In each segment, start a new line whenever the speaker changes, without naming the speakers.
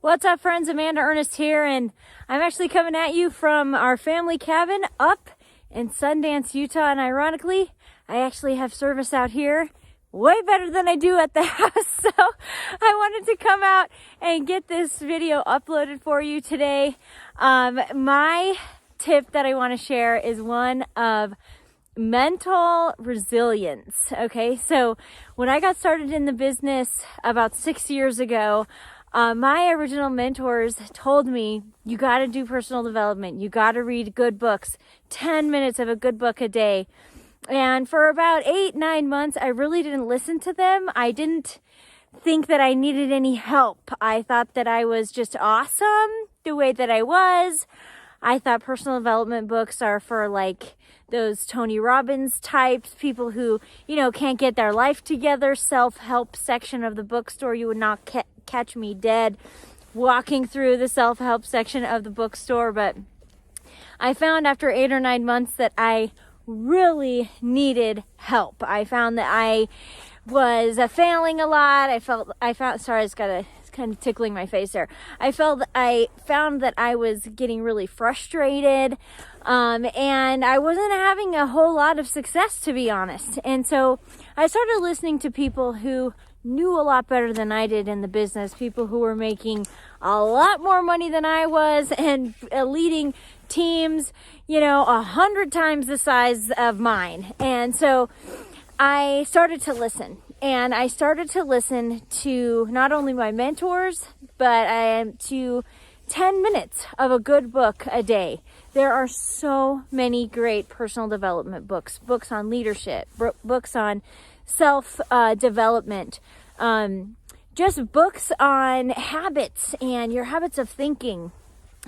What's up, friends? Amanda Earnest here, and I'm actually coming at you from our family cabin up in Sundance, Utah. And ironically, I actually have service out here way better than I do at the house. So I wanted to come out and get this video uploaded for you today. My tip that I want to share is one of mental resilience. Okay, so when I got started in the business about 6 years ago, my original mentors told me, you got to do personal development. You got to read good books, 10 minutes of a good book a day. And for about 8-9 months, I really didn't listen to them. I didn't think that I needed any help. I thought that I was just awesome the way that I was. I thought personal development books are for like those Tony Robbins types, people who, can't get their life together, self-help section of the bookstore. You would not catch me dead walking through the self-help section of the bookstore. But I found after 8 or 9 months that I really needed help. I found that I was failing a lot. Sorry, it's kind of tickling my face there. I found that I was getting really frustrated, and I wasn't having a whole lot of success, to be honest. And so I started listening to people who knew a lot better than I did in the business, people who were making a lot more money than I was and leading teams, 100 times the size of mine. And so I started to listen. And I started to listen to not only my mentors, but to 10 minutes of a good book a day. There are so many great personal development books on leadership, books on self-development, just books on habits and your habits of thinking.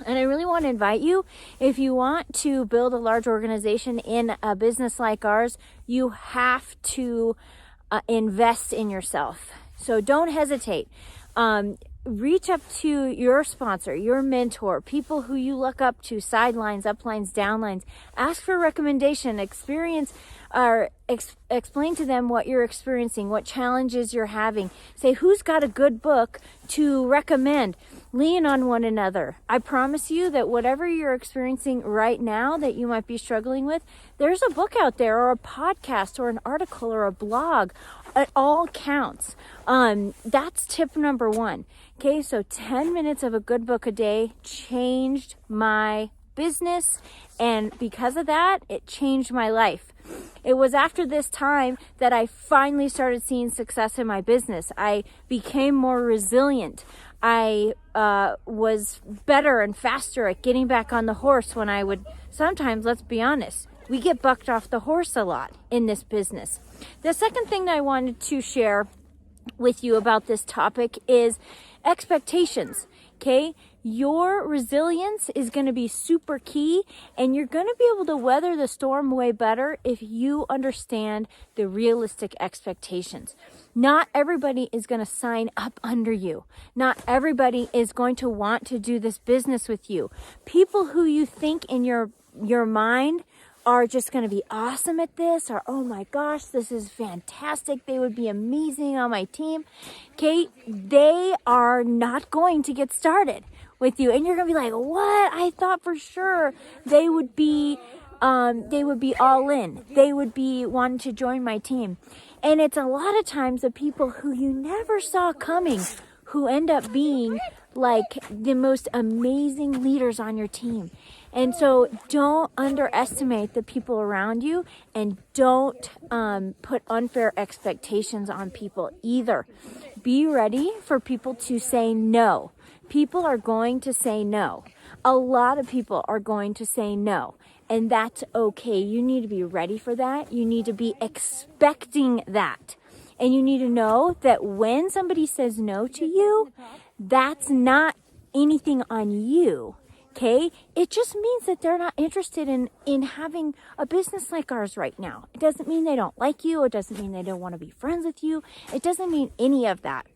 And I really want to invite you, if you want to build a large organization in a business like ours, you have to invest in yourself. So don't hesitate. Reach up to your sponsor, your mentor, people who you look up to, sidelines, uplines, downlines. Ask for recommendation, explain to them what you're experiencing, what challenges you're having. Say, who's got a good book to recommend? Lean on one another. I promise you that whatever you're experiencing right now that you might be struggling with, there's a book out there or a podcast or an article or a blog. It all counts. That's tip number 1. Okay, so 10 minutes of a good book a day changed my business, and because of that, it changed my life. It was after this time that I finally started seeing success in my business. I became more resilient. I was better and faster at getting back on the horse when I would, sometimes, let's be honest, we get bucked off the horse a lot in this business. The second thing that I wanted to share with you about this topic is expectations. Okay, your resilience is going to be super key, and you're going to be able to weather the storm way better if you understand the realistic expectations. Not everybody is going to sign up under you. Not everybody is going to want to do this business with you. People who you think in your mind are just going to be awesome at this, or, oh my gosh, this is fantastic, they would be amazing on my team. Okay, they are not going to get started with you, and you're going to be like, what? I thought for sure they would be all in. They would be wanting to join my team. And it's a lot of times the people who you never saw coming who end up being like the most amazing leaders on your team. And so don't underestimate the people around you, and don't put unfair expectations on people either. Be ready for people to say no. People are going to say no. A lot of people are going to say no, and that's okay. You need to be ready for that. You need to be expecting that. And you need to know that when somebody says no to you, that's not anything on you. Okay, it just means that they're not interested in having a business like ours right now. It doesn't mean they don't like you. It doesn't mean they don't want to be friends with you. It doesn't mean any of that.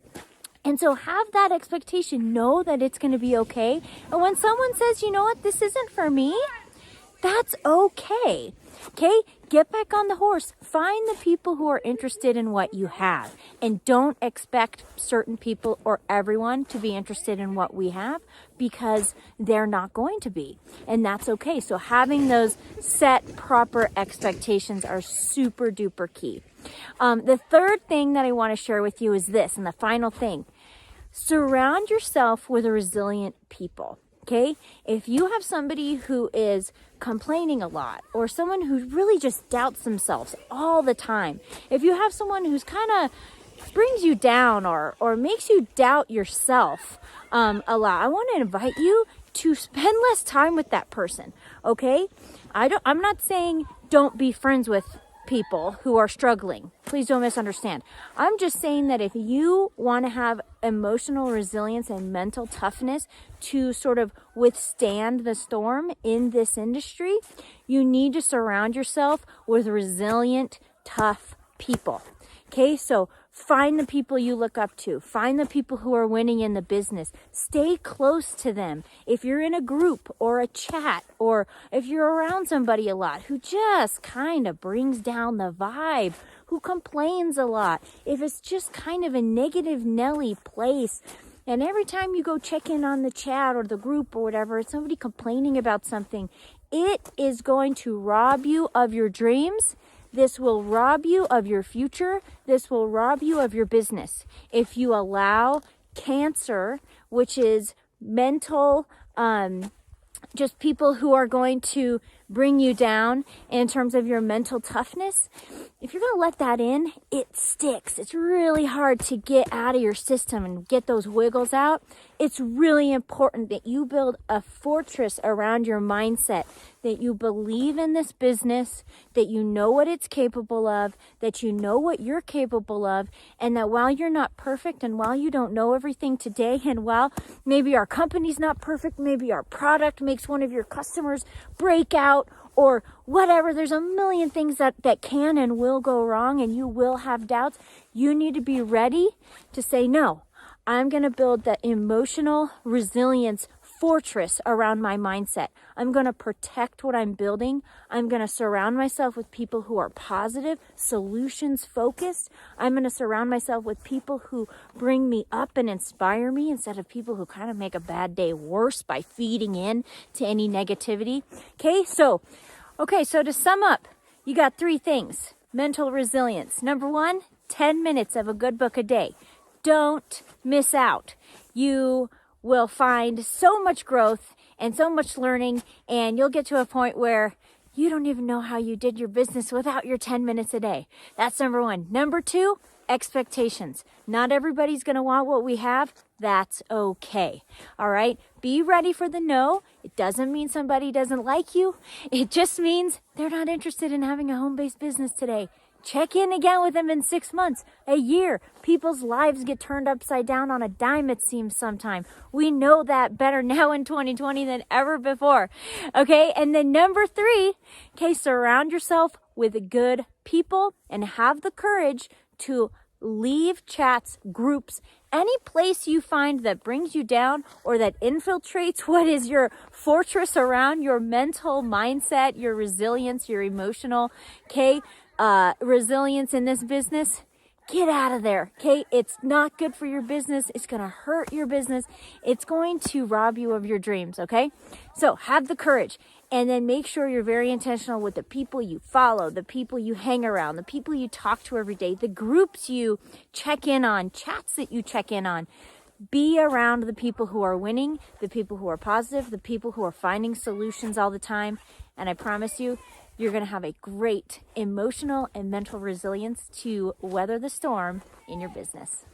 And so have that expectation. Know that it's going to be okay. And when someone says, you know what, this isn't for me, That's okay. Okay, get back on the horse. Find the people who are interested in what you have, and don't expect certain people or everyone to be interested in what we have, because they're not going to be, and that's okay. So having those set proper expectations are super duper key. The third thing that I want to share with you is this, and the final thing: surround yourself with resilient people. Okay, if you have somebody who is complaining a lot, or someone who really just doubts themselves all the time, if you have someone who's kind of brings you down or makes you doubt yourself a lot, I want to invite you to spend less time with that person. Okay, I'm not saying don't be friends with people who are struggling. Please don't misunderstand. I'm just saying that if you want to have emotional resilience and mental toughness to sort of withstand the storm in this industry, you need to surround yourself with resilient, tough people. Okay, so find the people you look up to. Find the people who are winning in the business. Stay close to them. If you're in a group or a chat, or if you're around somebody a lot who just kind of brings down the vibe, who complains a lot, if it's just kind of a negative Nelly place, and every time you go check in on the chat or the group or whatever, it's somebody complaining about something, it is going to rob you of your dreams. This will rob you of your future. This will rob you of your business. If you allow cancer, which is mental, just people who are going to bring you down in terms of your mental toughness, if you're going to let that in, it sticks. It's really hard to get out of your system and get those wiggles out. It's really important that you build a fortress around your mindset, that you believe in this business, that you know what it's capable of, that you know what you're capable of, and that while you're not perfect, and while you don't know everything today, and while maybe our company's not perfect, maybe our product makes one of your customers break out, or whatever, there's a million things that can and will go wrong, and you will have doubts. You need to be ready to say, no, I'm going to build the emotional resilience fortress around my mindset. I'm going to protect what I'm building. I'm going to surround myself with people who are positive, solutions focused. I'm going to surround myself with people who bring me up and inspire me, instead of people who kind of make a bad day worse by feeding in to any negativity. Okay, so to sum up, you got 3 things. Mental resilience. Number 1, 10 minutes of a good book a day. Don't miss out. You will find so much growth and so much learning, and you'll get to a point where you don't even know how you did your business without your 10 minutes a day. That's number 1. Number 2, expectations. Not everybody's going to want what we have. That's okay. All right. Be ready for the no. It doesn't mean somebody doesn't like you. It just means they're not interested in having a home-based business today. Check in again with them in 6 months, a year. People's lives get turned upside down on a dime, it seems, sometime. We know that better now in 2020 than ever before. Okay, and then number 3, okay, surround yourself with good people and have the courage to leave chats, groups, any place you find that brings you down or that infiltrates what is your fortress around your mental mindset, your resilience, your emotional, resilience in this business. Get out of there, okay? It's not good for your business. It's going to hurt your business. It's going to rob you of your dreams, okay? So have the courage, and then make sure you're very intentional with the people you follow, the people you hang around, the people you talk to every day, the groups you check in on, chats that you check in on. Be around the people who are winning, the people who are positive, the people who are finding solutions all the time, and I promise you, you're going to have a great emotional and mental resilience to weather the storm in your business.